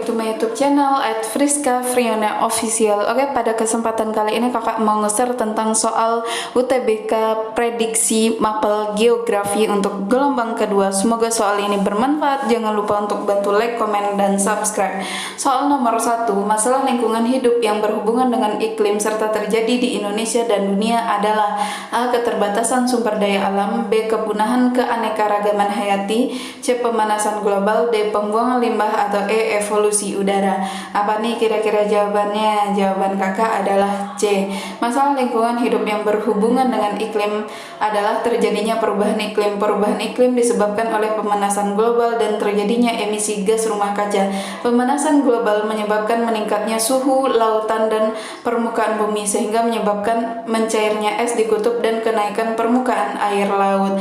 to my YouTube channel @friska_friona_official. Oke, pada kesempatan kali ini kakak mau nge-share tentang soal UTBK prediksi mapel geografi untuk gelombang kedua. Semoga soal ini bermanfaat. Jangan lupa untuk bantu like, komen, dan subscribe. Soal nomor 1, masalah lingkungan hidup yang berhubungan dengan iklim serta terjadi di Indonesia dan dunia adalah A. Keterbatasan sumber daya alam, B. Kepunahan keanekaragaman hayati, C. Pemanasan global, D. Pembuangan limbah, atau E. Evolusi udara. Apa nih kira-kira jawabannya? Jawaban kakak adalah C. Masalah lingkungan hidup yang berhubungan dengan iklim adalah terjadinya perubahan iklim. Perubahan iklim disebabkan oleh pemanasan global dan terjadinya emisi gas rumah kaca. Pemanasan global menyebabkan meningkatnya suhu lautan dan permukaan bumi sehingga menyebabkan mencairnya es di kutub dan kenaikan permukaan air laut.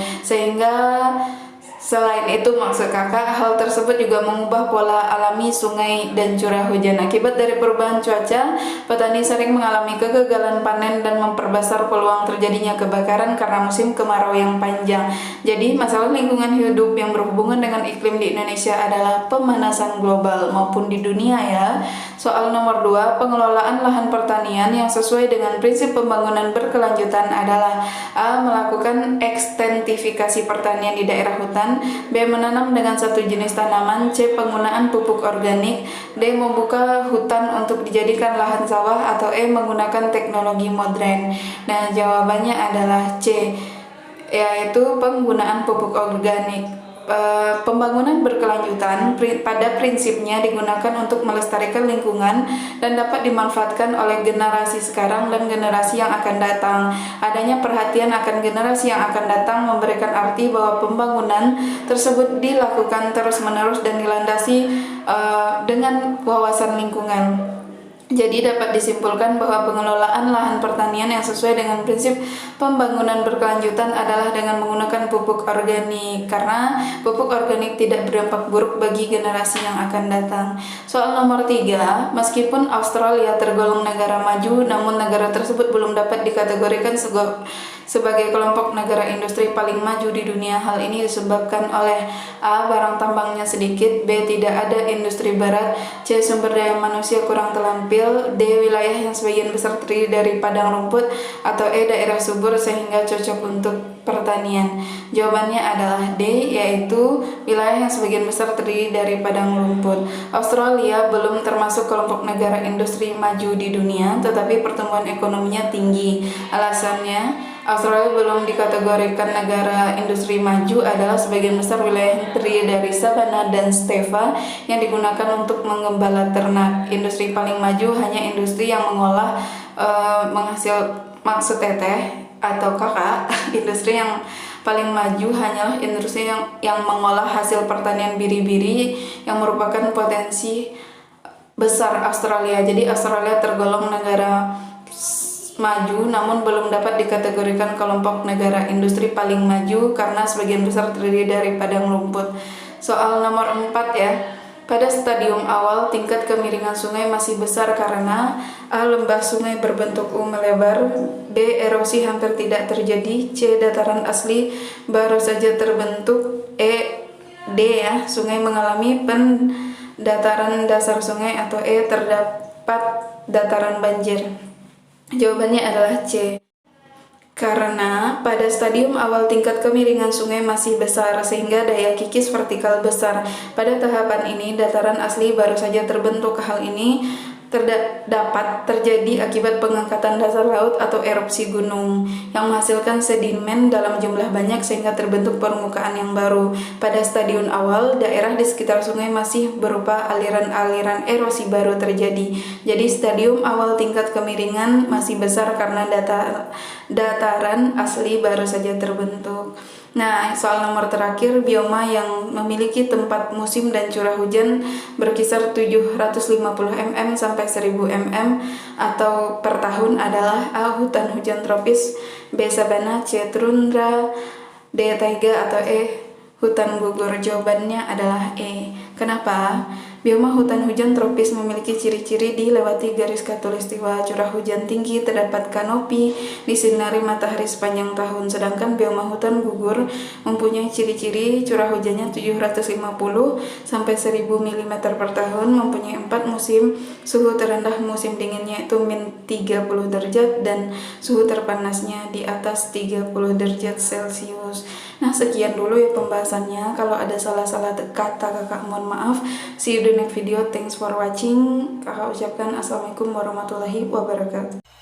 Selain itu, maksud kakak, hal tersebut juga mengubah pola alami sungai dan curah hujan. Akibat dari perubahan cuaca, petani sering mengalami kegagalan panen dan memperbesar peluang terjadinya kebakaran karena musim kemarau yang panjang. Jadi, masalah lingkungan hidup yang berhubungan dengan iklim di Indonesia adalah pemanasan global maupun di dunia ya. Soal nomor 2, pengelolaan lahan pertanian yang sesuai dengan prinsip pembangunan berkelanjutan adalah A. Melakukan ekstensifikasi pertanian di daerah hutan, B. Menanam dengan satu jenis tanaman, C. Penggunaan pupuk organik, D. Membuka hutan untuk dijadikan lahan sawah, atau E. Menggunakan teknologi modern. Nah, jawabannya adalah C, yaitu penggunaan pupuk organik. Pembangunan berkelanjutan pada prinsipnya digunakan untuk melestarikan lingkungan dan dapat dimanfaatkan oleh generasi sekarang dan generasi yang akan datang. Adanya perhatian akan generasi yang akan datang memberikan arti bahwa pembangunan tersebut dilakukan terus-menerus dan dilandasi dengan wawasan lingkungan. Jadi dapat disimpulkan bahwa pengelolaan lahan pertanian yang sesuai dengan prinsip pembangunan berkelanjutan adalah dengan menggunakan pupuk organik, karena pupuk organik tidak berdampak buruk bagi generasi yang akan datang. Soal nomor 3, meskipun Australia tergolong negara maju, namun negara tersebut belum dapat dikategorikan sebagai kelompok negara industri paling maju di dunia. Hal ini disebabkan oleh A. Barang tambangnya sedikit, B. Tidak ada industri barat, C. Sumber daya manusia kurang terampil, D. Wilayah yang sebagian besar terdiri dari padang rumput, atau E. Daerah subur sehingga cocok untuk pertanian. Jawabannya adalah D, yaitu wilayah yang sebagian besar terdiri dari padang rumput. Australia belum termasuk kelompok negara industri maju di dunia, tetapi pertumbuhan ekonominya tinggi. Alasannya, Australia belum dikategorikan negara industri maju adalah sebagian besar wilayah yang terdiri dari savana dan stepa yang digunakan untuk mengembala ternak. Industri paling maju hanya industri yang mengolah maksud teteh atau kakak, industri yang paling maju hanyalah industri yang mengolah hasil pertanian biri-biri yang merupakan potensi besar Australia. Jadi Australia tergolong negara maju namun belum dapat dikategorikan kelompok negara industri paling maju karena sebagian besar terdiri dari padang rumput. Soal nomor 4 ya. Pada stadium awal, tingkat kemiringan sungai masih besar karena A. Lembah sungai berbentuk U melebar, B. Erosi hampir tidak terjadi, C. Dataran asli baru saja terbentuk, D ya, sungai mengalami pendataran dasar sungai, atau E. Terdapat dataran banjir. Jawabannya adalah C. Karena pada stadium awal tingkat kemiringan sungai masih besar sehingga daya kikis vertikal besar. Pada tahapan ini dataran asli baru saja terbentuk. Hal ini dapat terjadi akibat pengangkatan dasar laut atau erupsi gunung yang menghasilkan sedimen dalam jumlah banyak sehingga terbentuk permukaan yang baru. Pada stadium awal, daerah di sekitar sungai masih berupa aliran-aliran erosi baru terjadi. Jadi stadium awal tingkat kemiringan masih besar karena dataran asli baru saja terbentuk. Nah, soal nomor terakhir, bioma yang memiliki tempat musim dan curah hujan berkisar 750 mm sampai 1000 mm atau per tahun adalah A. Hutan hujan tropis, B. Sabana, C. Tundra, D. Taiga, atau E. Hutan gugur. Jawabannya adalah E. Kenapa? Bioma hutan hujan tropis memiliki ciri-ciri dilewati garis khatulistiwa, curah hujan tinggi, terdapat kanopi, disinari matahari sepanjang tahun. Sedangkan bioma hutan gugur mempunyai ciri-ciri curah hujannya 750 sampai 1000 mm per tahun, mempunyai 4 musim, suhu terendah musim dinginnya itu -30 derajat dan suhu terpanasnya di atas 30 derajat Celcius. Nah, sekian dulu ya pembahasannya. Kalau ada salah-salah kata kakak mohon maaf. See you the next video. Thanks for watching. Kakak ucapkan assalamualaikum warahmatullahi wabarakatuh.